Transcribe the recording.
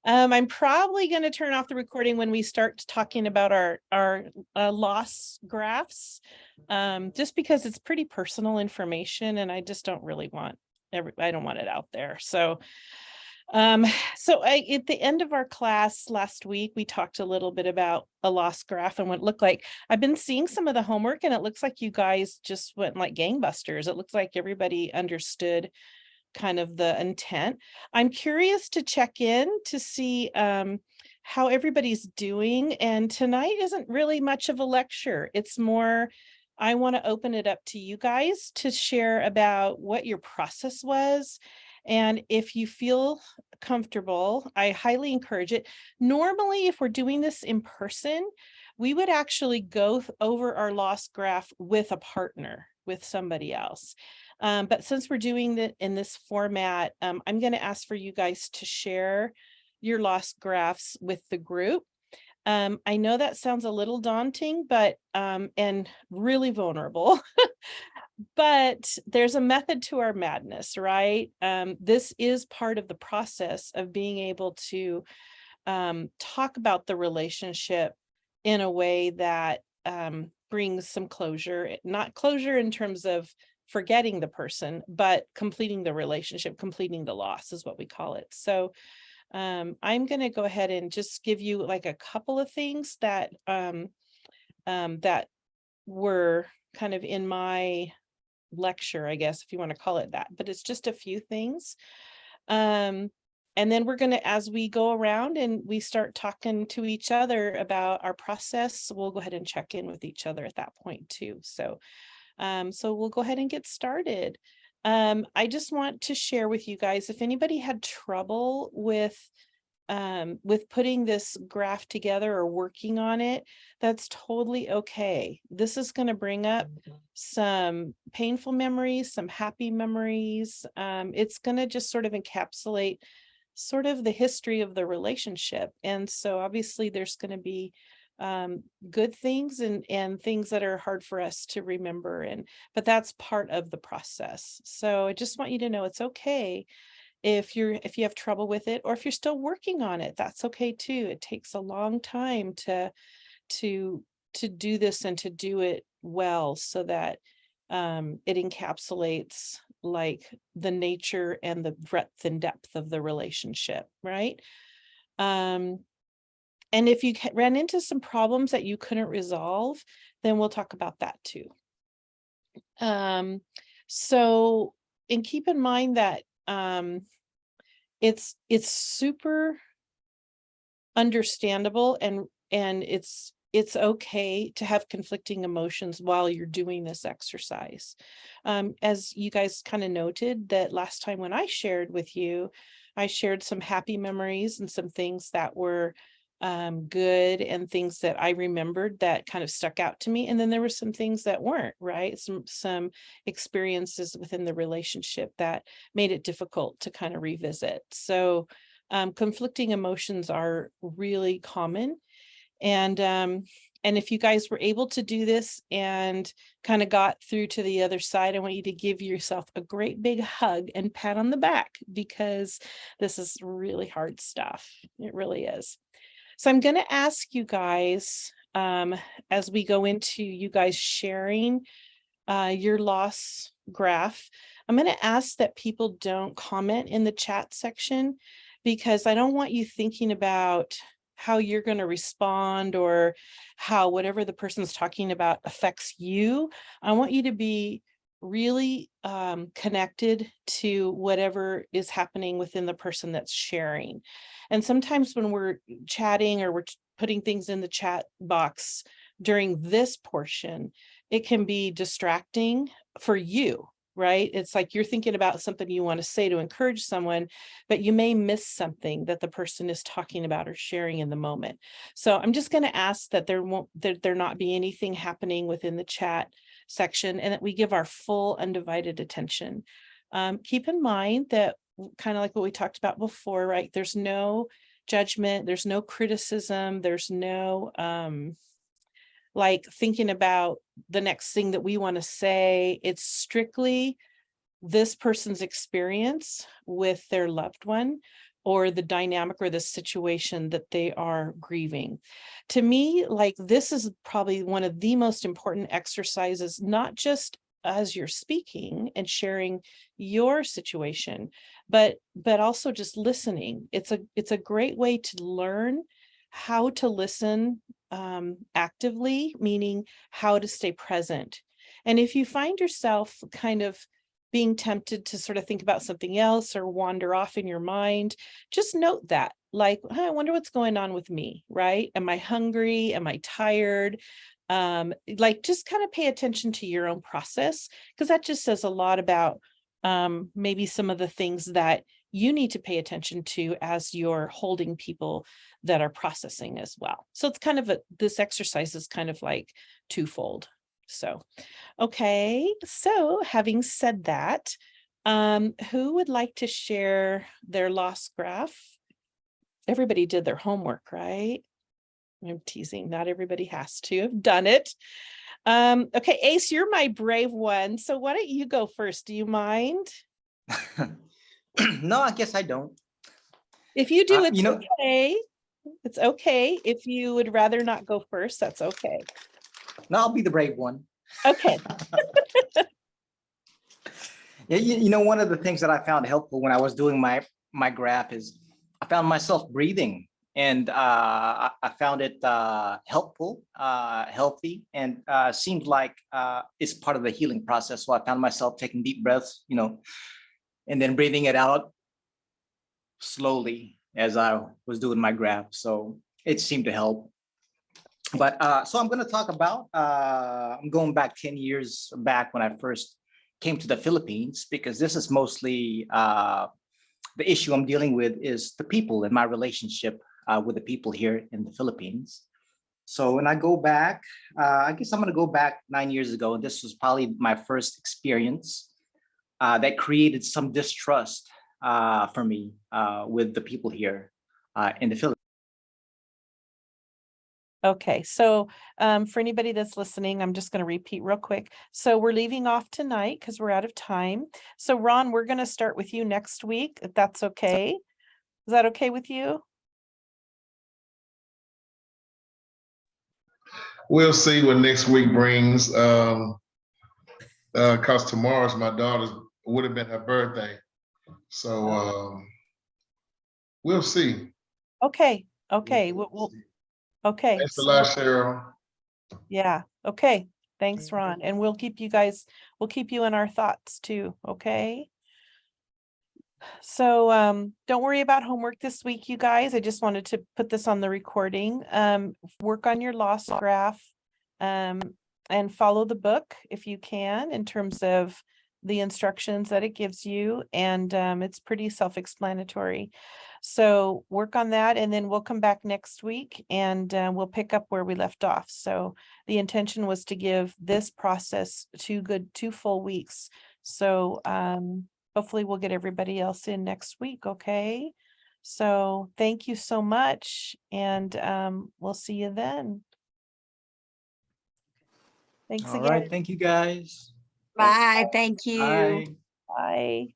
I'm probably going to turn off the recording when we start talking about our loss graphs, just because it's pretty personal information, and I just don't really want I don't want it out there. So, at the end of our class last week, we talked a little bit about a loss graph and what it looked like. I've been seeing some of the homework, and it looks like you guys just went like gangbusters. It looks like everybody understood kind of the intent. I'm curious to check in to see how everybody's doing. And tonight isn't really much of a lecture. It's more, I want to open it up to you guys to share about what your process was. And if you feel comfortable, I highly encourage it. Normally, if we're doing this in person, we would actually go over our loss graph with a partner, with somebody else. But since we're doing it in this format, I'm going to ask for you guys to share your loss graphs with the group. I know that sounds a little daunting, but and really vulnerable, but there's a method to our madness, right? This is part of the process of being able to talk about the relationship in a way that brings some closure, not closure in terms of forgetting the person, but completing the relationship, completing the loss is what we call it. So I'm going to go ahead and just give you like a couple of things that that were kind of in my lecture, I guess, if you want to call it that, but it's just a few things. And then we're going to, as we go around and we start talking to each other about our process, we'll go ahead and check in with each other at that point too. So we'll go ahead and get started. I just want to share with you guys, if anybody had trouble with putting this graph together or working on it, that's totally okay. This is going to bring up some painful memories, some happy memories. It's going to just sort of encapsulate sort of the history of the relationship. And so obviously there's going to be good things and things that are hard for us to remember, but that's part of the process. So I just want you to know it's okay if you have trouble with it, or if you're still working on it, that's okay too. It takes a long time to do this and to do it well, so that it encapsulates like the nature and the breadth and depth of the relationship, right? And if you ran into some problems that you couldn't resolve, then we'll talk about that too. So, and keep in mind that it's super understandable, and it's okay to have conflicting emotions while you're doing this exercise. As you guys kind of noted that last time when I shared with you, I shared some happy memories and some things that were good and things that I remembered that kind of stuck out to me. And then there were some things that weren't, right? Some experiences within the relationship that made it difficult to kind of revisit. So conflicting emotions are really common. And if you guys were able to do this and kind of got through to the other side, I want you to give yourself a great big hug and pat on the back, because this is really hard stuff. It really is. So I'm going to ask you guys, as we go into you guys sharing your loss graph, I'm going to ask that people don't comment in the chat section, because I don't want you thinking about how you're going to respond or how whatever the person's talking about affects you. I want you to be really connected to whatever is happening within the person that's sharing. And sometimes when we're chatting or we're putting things in the chat box during this portion, it can be distracting for you, right? It's like you're thinking about something you want to say to encourage someone, but you may miss something that the person is talking about or sharing in the moment. So I'm just going to ask that there not be anything happening within the chat section, and that we give our full undivided attention. Keep in mind that, kind of like what we talked about before, right? There's no judgment, there's no criticism, there's no like thinking about the next thing that we want to say. It's strictly this person's experience with their loved one, or the dynamic or the situation that they are grieving. To me, like, this is probably one of the most important exercises, not just as you're speaking and sharing your situation, but also just listening. It's a great way to learn how to listen actively, meaning how to stay present. And if you find yourself kind of being tempted to sort of think about something else or wander off in your mind, just note that, like, I wonder what's going on with me, right? Am I hungry? Am I tired? Like, just kind of pay attention to your own process, because that just says a lot about maybe some of the things that you need to pay attention to as you're holding people that are processing as well. So it's kind of this exercise is kind of like twofold. So, okay. So having said that, who would like to share their loss graph? Everybody did their homework, right? I'm teasing. Not everybody has to have done it. Okay, Ace, you're my brave one. So why don't you go first? Do you mind? No, I guess I don't. If you do, it's You know, okay. It's okay. If you would rather not go first, that's okay. no, I'll be the brave one. Okay. Yeah, you know, one of the things that I found helpful when I was doing my graph is I found myself breathing, and I found it helpful, healthy, and seemed like it's part of the healing process. So I found myself taking deep breaths, you know, and then breathing it out slowly as I was doing my graph. So it seemed to help. But so I'm going to talk about, I'm going back 10 years back when I first came to the Philippines, because this is mostly the issue I'm dealing with is the people and my relationship with the people here in the Philippines. So when I go back, I guess I'm going to go back 9 years ago. And this was probably my first experience that created some distrust for me with the people here in the Philippines. Okay, so for anybody that's listening, I'm just going to repeat real quick. So we're leaving off tonight because we're out of time. So Ron, we're going to start with you next week, if that's okay. Is that okay with you? We'll see what next week brings. Cause tomorrow's my daughter's would have been her birthday. So we'll see. Okay, okay. Okay. Thanks a lot, Cheryl. Yeah, okay. Thanks, Ron. And we'll keep you in our thoughts too, okay? So don't worry about homework this week, you guys. I just wanted to put this on the recording. Work on your loss graph and follow the book if you can in terms of the instructions that it gives you. And it's pretty self-explanatory. So work on that, and then we'll come back next week and we'll pick up where we left off. So the intention was to give this process 2 full weeks. So hopefully we'll get everybody else in next week, okay? So thank you so much, and we'll see you then. Thanks All again. right. Thank you, guys. Bye. Thank you. Bye. Bye.